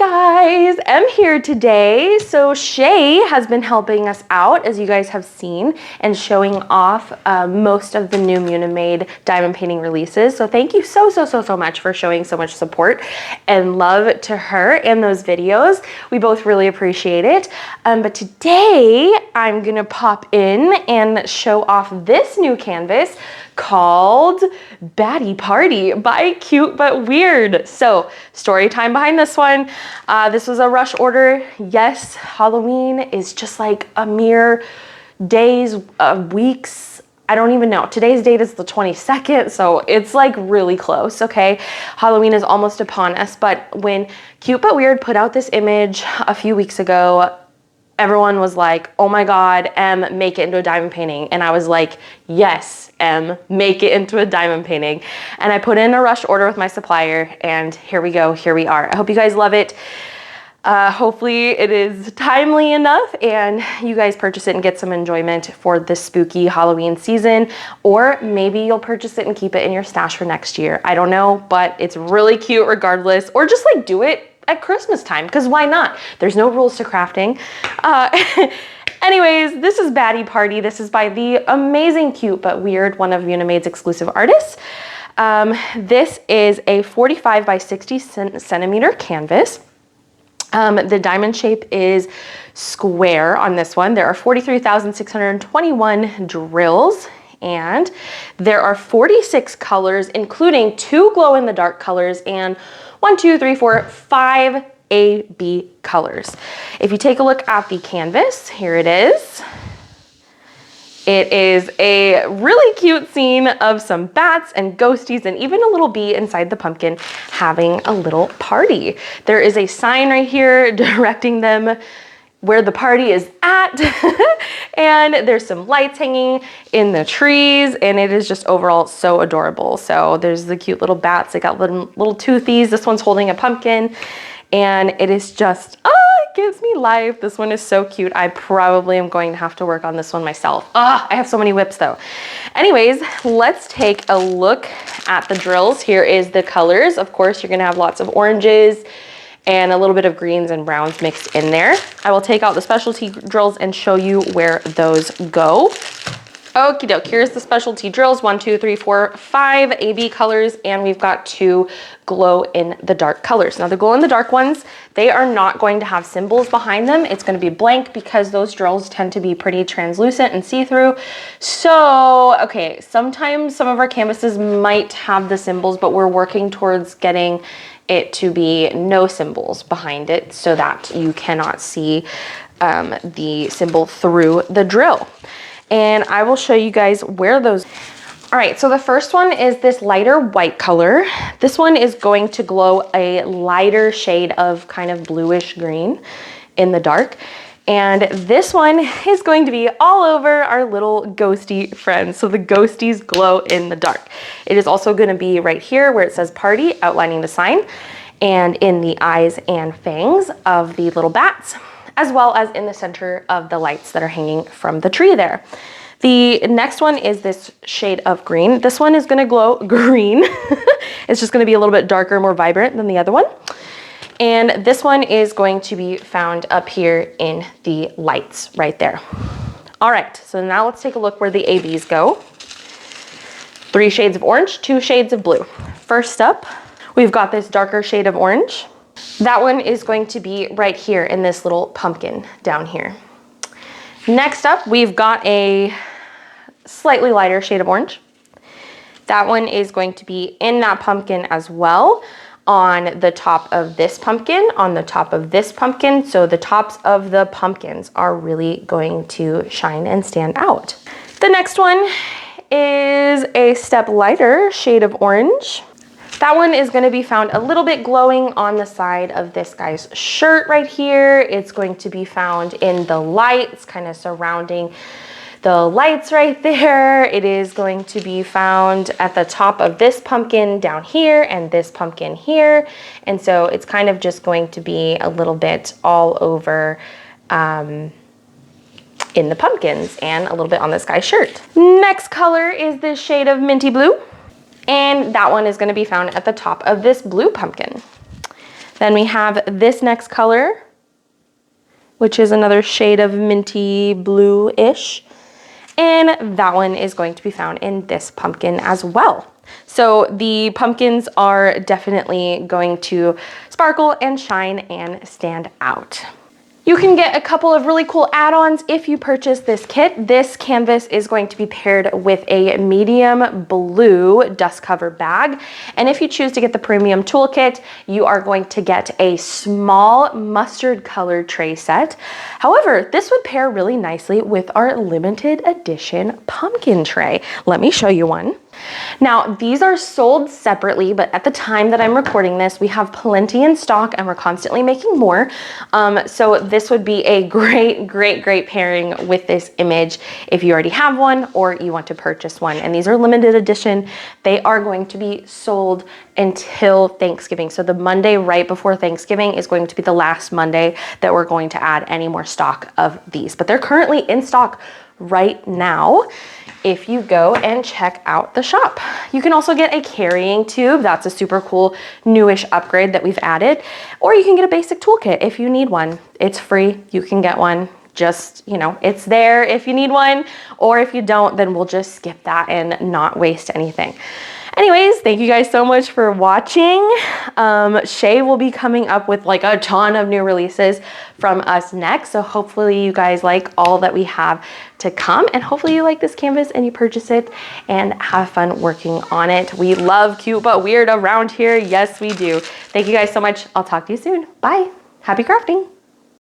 guys, Em here today. So Shay has been helping us out, as you guys have seen, and showing off most of the new Munimade diamond painting releases. So thank you so much for showing so much support and love to her in those videos. We both really appreciate it. But today I'm gonna pop in and show off this new canvas called Batty Party by CuteButWeird. So story time behind this one. This was a rush order. Yes, Halloween is just like a mere days, weeks. I don't even know. Today's date is the 22nd, so it's like really close, okay? Halloween is almost upon us, but when CuteButWeird put out this image a few weeks ago, everyone was like, oh my God, Em, make it into a diamond painting. And I was like, yes, Em, make it into a diamond painting. And I put in a rush order with my supplier, and here we go, here we are. I hope you guys love it. Hopefully it is timely enough and you guys purchase it and get some enjoyment for the spooky Halloween season, or maybe you'll purchase it and keep it in your stash for next year. I don't know, but it's really cute regardless, or just like do it at Christmas time, because why not? There's no rules to crafting. Anyways, this is Batty Party. This is by the amazing CuteButWeird, one of Munimade's exclusive artists. This is a 45 by 60 centimeter canvas. The diamond shape is square on this one. There are 43,621 drills, and there are 46 colors, including 2 glow-in-the-dark colors and 5 AB colors. If you take a look at the canvas, here it is. It is a really cute scene of some bats and ghosties and even a little bee inside the pumpkin having a little party. There is a sign right here directing them where the party is at. And there's some lights hanging in the trees, and it is just overall so adorable. So there's the cute little bats. They got little toothies. This one's holding a pumpkin, and it is just, it gives me life. This one is so cute. I probably am going to have to work on this one myself. I have so many whips though. Anyways, let's take a look at the drills. Here is the colors. Of course, you're gonna have lots of oranges and a little bit of greens and browns mixed in there. I will take out the specialty drills and show you where those go. Okie doke, here's the specialty drills, 5 AB colors, and we've got 2 glow-in-the-dark colors. Now the glow-in-the-dark ones, they are not going to have symbols behind them. It's gonna be blank because those drills tend to be pretty translucent and see-through. So, okay, sometimes some of our canvases might have the symbols, but we're working towards getting it to be no symbols behind it so that you cannot see the symbol through the drill. And I will show you guys where those. All right, so the first one is this lighter white color. This one is going to glow a lighter shade of kind of bluish green in the dark. And this one is going to be all over our little ghosty friends. So the ghosties glow in the dark. It is also going to be right here where it says party, outlining the sign, and in the eyes and fangs of the little bats, as well as in the center of the lights that are hanging from the tree there. The next one is this shade of green. This one is gonna glow green. It's just gonna be a little bit darker, more vibrant than the other one. And this one is going to be found up here in the lights right there. All right, so now let's take a look where the ABs go. 3 shades of orange, 2 shades of blue. First up, we've got this darker shade of orange. That one is going to be right here in this little pumpkin down here. Next up, we've got a slightly lighter shade of orange. That one is going to be in that pumpkin as well, on the top of this pumpkin, on the top of this pumpkin. So the tops of the pumpkins are really going to shine and stand out. The next one is a step lighter shade of orange. That one is going to be found a little bit glowing on the side of this guy's shirt right here. It's going to be found in the lights, kind of surrounding the lights right there. It is going to be found at the top of this pumpkin down here and this pumpkin here. And so it's kind of just going to be a little bit all over in the pumpkins and a little bit on this guy's shirt. Next color is this shade of minty blue. And that one is going to be found at the top of this blue pumpkin. Then we have this next color, which is another shade of minty blue-ish. And that one is going to be found in this pumpkin as well. So the pumpkins are definitely going to sparkle and shine and stand out. You can get a couple of really cool add-ons if you purchase this kit. This canvas is going to be paired with a medium blue dust cover bag. And if you choose to get the premium toolkit, you are going to get a small mustard colored tray set. However, this would pair really nicely with our limited edition pumpkin tray. Let me show you one. Now, these are sold separately, but at the time that I'm recording this, we have plenty in stock and we're constantly making more. So this would be a great pairing with this image if you already have one or you want to purchase one. And these are limited edition. They are going to be sold until Thanksgiving. So the Monday right before Thanksgiving is going to be the last Monday that we're going to add any more stock of these. But they're currently in stock right now if you go and check out the shop. You can also get a carrying tube. That's a super cool newish upgrade that we've added. Or you can get a basic toolkit if you need one. It's free, you can get one. Just, you know, it's there if you need one, or if you don't, then we'll just skip that and not waste anything. Anyways, thank you guys so much for watching. Shay will be coming up with like a ton of new releases from us next. So hopefully you guys like all that we have to come, and hopefully you like this canvas and you purchase it and have fun working on it. We love cute but weird around here. Yes, we do. Thank you guys so much. I'll talk to you soon. Bye. Happy crafting.